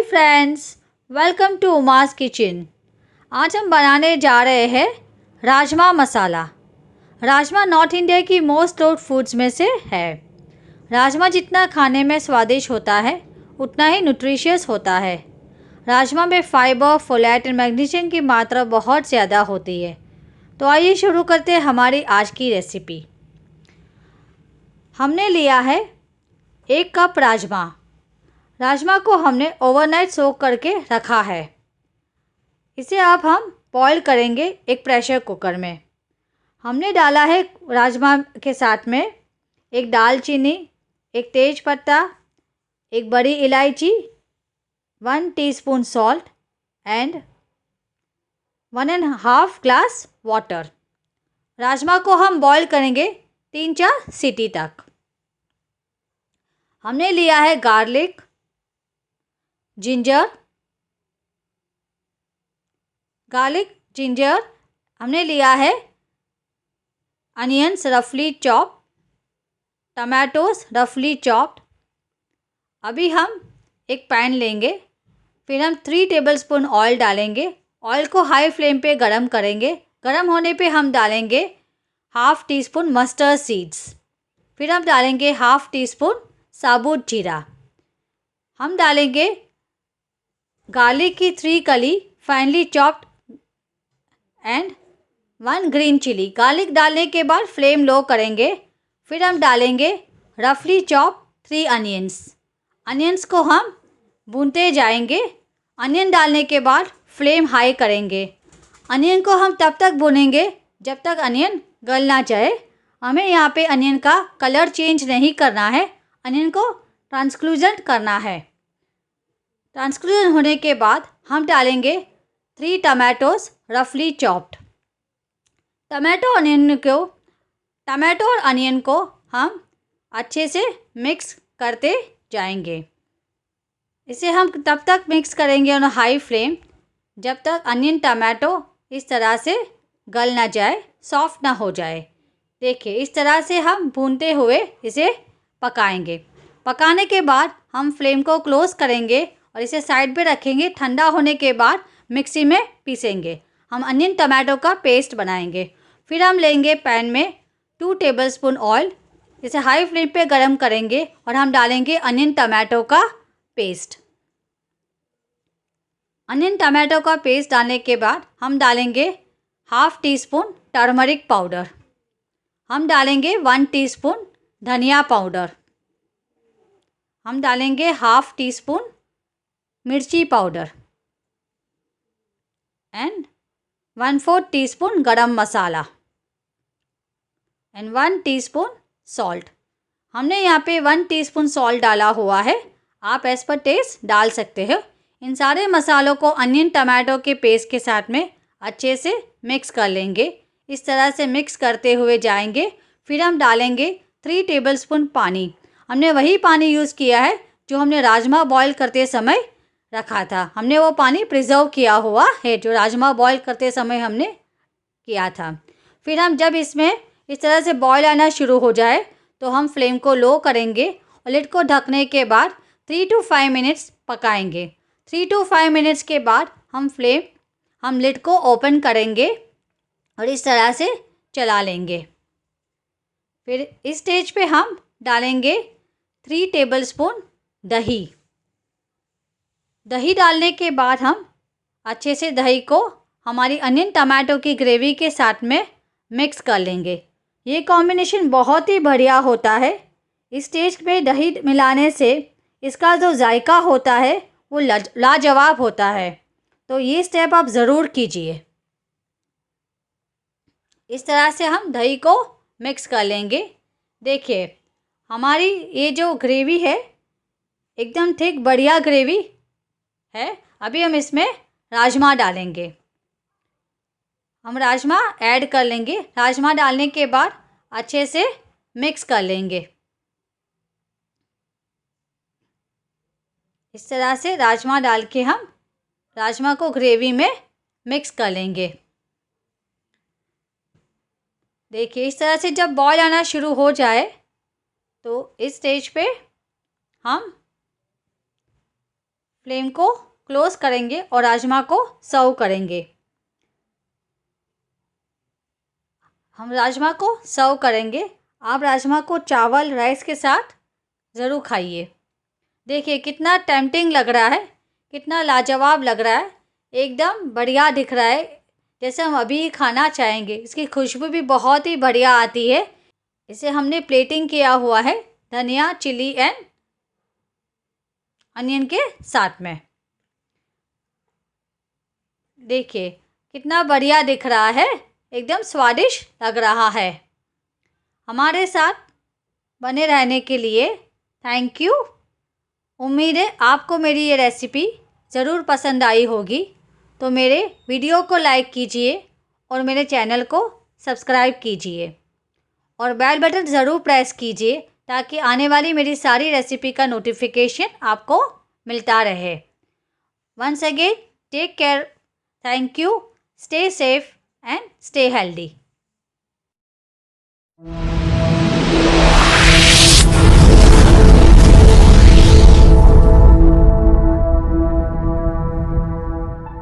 Friends, welcome to Uma's kitchen. आज हम बनाने जा रहे हैं राजमा मसाला। राजमा नॉर्थ इंडिया की मोस्ट लोड फूड्स में से है। राजमा जितना खाने में स्वादिष्ट होता है उतना ही न्यूट्रिशियस होता है। राजमा में फाइबर, फोलेट और मैग्नीशियम की मात्रा बहुत ज़्यादा होती है। तो आइए शुरू करते हैं हमारी आज की रेसिपी। हमने लिया है 1 कप राजमा। राजमा को हमने ओवरनाइट सोक करके रखा है। इसे अब हम बॉईल करेंगे एक प्रेशर कुकर में। हमने डाला है राजमा के साथ में एक दालचीनी, एक तेज पत्ता, एक बड़ी इलायची, 1 teaspoon salt and 1.5 glass water. Rajma को हम बॉईल करेंगे 3-4 सीटी तक। हमने लिया है गार्लिक, जिंजर, हमने लिया है अनियंस रफली चॉप, टमाटोज रफली चॉप्ड। अभी हम एक पैन लेंगे, फिर हम 3 टेबलस्पून ऑयल डालेंगे। ऑयल को हाई फ्लेम पे गरम करेंगे। गरम होने पे हम डालेंगे half tea spoon mustard seeds. फिर हम डालेंगे हाफ टी स्पून साबुत जीरा। हम डालेंगे गार्लिक की 3 कली finely chopped and 1 green chilli. Garlic डालने के बाद फ्लेम लो करेंगे। फिर हम डालेंगे रफली चॉप 3 अनियंस। अनियंस को हम भूनते जाएंगे। अनियन डालने के बाद फ्लेम हाई करेंगे। अनियन को हम तब तक भूनेंगे जब तक अनियन गल ना जाए। हमें यहाँ पे अनियन का कलर चेंज नहीं करना है, अनियन को ट्रांसलूसेंट करना है। ट्रांसलूसेंट होने के बाद हम डालेंगे 3 टमाटोज रफली चॉप्ड। टमाटो और अनियन को हम अच्छे से मिक्स करते जाएंगे। इसे हम तब तक मिक्स करेंगे ऑन हाई फ्लेम जब तक अनियन टमाटो इस तरह से गल ना जाए, सॉफ्ट ना हो जाए। देखिए इस तरह से हम भूनते हुए इसे पकाएंगे। पकाने के बाद हम फ्लेम को क्लोज करेंगे और इसे साइड पे रखेंगे। ठंडा होने के बाद मिक्सी में पीसेंगे। हम अनियन टमाटो का पेस्ट बनाएंगे। फिर हम लेंगे पैन में 2 टेबलस्पून ऑयल। इसे हाई फ्लेम पे गरम करेंगे और हम डालेंगे अनियन टमाटो का पेस्ट। अनियन टमाटो का पेस्ट डालने के बाद हम डालेंगे half tea spoon turmeric powder. हम डालेंगे 1 टीस्पून धनिया पाउडर। हम डालेंगे हाफ टी स्पून मिर्ची पाउडर एंड 1/4 टीस्पून गरम मसाला एंड 1 टीस्पून सॉल्ट। हमने यहाँ पे 1 टीस्पून सॉल्ट डाला हुआ है, आप एज पर टेस्ट डाल सकते हो। इन सारे मसालों को अनियन टमाटो के पेस्ट के साथ में अच्छे से मिक्स कर लेंगे। इस तरह से मिक्स करते हुए जाएंगे। फिर हम डालेंगे 3 टेबलस्पून पानी। हमने वही पानी यूज़ किया है जो हमने राजमा बॉईल करते समय रखा था। हमने वो पानी प्रिजर्व किया हुआ है जो राजमा बॉईल करते समय हमने किया था। फिर हम जब इसमें इस तरह से बॉईल आना शुरू हो जाए तो हम फ्लेम को लो करेंगे और लिड को ढकने के बाद 3 to 5 मिनट्स पकाएंगे। 3 to 5 मिनट्स के बाद हम लिड को ओपन करेंगे और इस तरह से चला लेंगे। फिर इस स्टेज पे हम डालेंगे 3 टेबलस्पून दही। दही डालने के बाद हम अच्छे से दही को हमारी अनियन टमाटो की ग्रेवी के साथ में मिक्स कर लेंगे। ये कॉम्बिनेशन बहुत ही बढ़िया होता है। इस स्टेज में दही मिलाने से इसका जो जायका होता है वो लाजवाब होता है। तो ये स्टेप आप ज़रूर कीजिए। इस तरह से हम दही को मिक्स कर लेंगे। देखिए हमारी ये जो ग्रेवी है एकदम थिक बढ़िया ग्रेवी है। अभी हम इसमें राजमा डालेंगे। हम राजमा ऐड कर लेंगे। राजमा डालने के बाद अच्छे से मिक्स कर लेंगे। इस तरह से राजमा डाल के हम राजमा को ग्रेवी में मिक्स कर लेंगे। देखिए इस तरह से जब बॉईल आना शुरू हो जाए तो इस स्टेज पे हम फ्लेम को क्लोज़ करेंगे और राजमा को सर्व करेंगे। हम राजमा को सर्व करेंगे। आप राजमा को चावल राइस के साथ ज़रूर खाइए। देखिए कितना टेम्पटिंग लग रहा है, कितना लाजवाब लग रहा है, एकदम बढ़िया दिख रहा है, जैसे हम अभी खाना चाहेंगे। इसकी खुशबू भी बहुत ही बढ़िया आती है। इसे हमने प्लेटिंग किया हुआ है धनिया, चिली एंड अनियन के साथ में। देखिए कितना बढ़िया दिख रहा है, एकदम स्वादिष्ट लग रहा है। हमारे साथ बने रहने के लिए थैंक यू। उम्मीद है आपको मेरी ये रेसिपी ज़रूर पसंद आई होगी। तो मेरे वीडियो को लाइक कीजिए और मेरे चैनल को सब्सक्राइब कीजिए और बेल बटन ज़रूर प्रेस कीजिए ताकि आने वाली मेरी सारी रेसिपी का नोटिफिकेशन आपको मिलता रहे। Once again take care, thank you, stay safe and stay healthy.